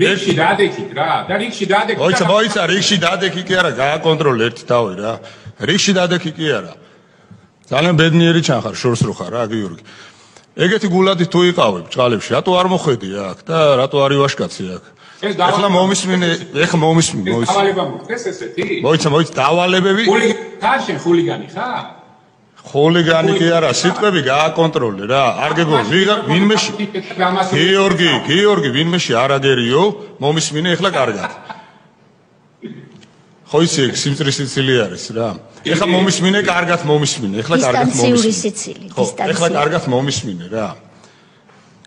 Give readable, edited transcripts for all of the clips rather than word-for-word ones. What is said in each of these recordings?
რიგში დადექით რა და რიგში დადექით მოიცა რიგში დადექი კი არა გააკონტროლე ერთი თავი რა რიგში დადექი კი არა ძალიან ბედნიერი ჩანხარ შორს რო ხარ რა გიორგი ეგეთი გულადი თუ იყავი ბჭყალებში რატო არ მოხვედი აქ და რატო არ ივაშკაცი აქ ეხლა მომისმინე დავალება მოხდეს ესეთი მოიცა დავალებები ხულიგანი ხარ ხულიგანი კი არა სიტყვები გააკონტროლე რა არ გეგო ვინმეში გიორგი ვინმეში არ აგერიო მომისმინე ეხლა კარგად ხო იცი სიმწრის სიცილი არის რა ეხლა მომისმინე კარგად მომისმინე ეხლა კარგად მომისმინე ხო ეხლა კარგად მომისმინე რა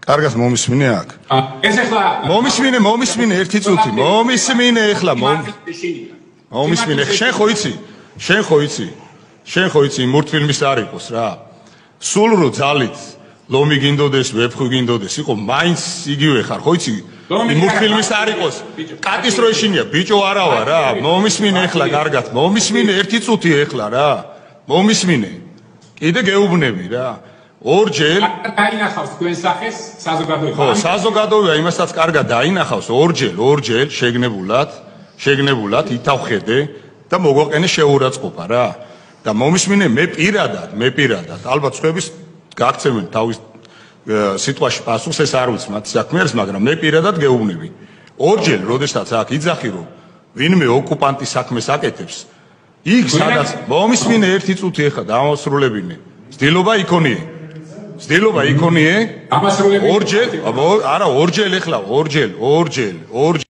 კარგად მომისმინე აქ ეს ეხლა მომისმინე ერთი წუთი მომისმინე ეხლა მომისმინე შენ ხო იცი მურტფილმის არ იყოს რა სულ რო ძალით ლომი გინდოდეს ვეფხვი გინდოდეს იყო მაინც იგივე ხარ ხო იცი მურტფილმის არ იყოს კატის რო ეშინია ბიჭო არა ვარ რა მომისმინე ეხლა კარგად მომისმინე ერთი წუთი ეხლა რა მომისმინე კიდე გეუბნები რა ორჯერ დაინახავს თქვენ სახეს საზოგადოება ხო საზოგადოება იმასაც კარგად დაინახავს ორჯერ შეგნებულად ითავხედე და მოგვაყენე შეურაცხყოფა რა და მომისმინე მე პირადად ალბათ სხვების გაქცევენ თავის სიტყვაში პასუხს ეს არ ვიცი მათ საქმე არის მაგრამ მე პირადად გეუბნები ორჯერ როდესაც აქ იძახი რომ ვინმე ოკუპანტის საქმეს აკეთებს იქ სადაც მომისმინე ერთი წუთი ეხა დამასრულებინე ცდილობა იქონიე ორჯერ ეხლა ორჯერ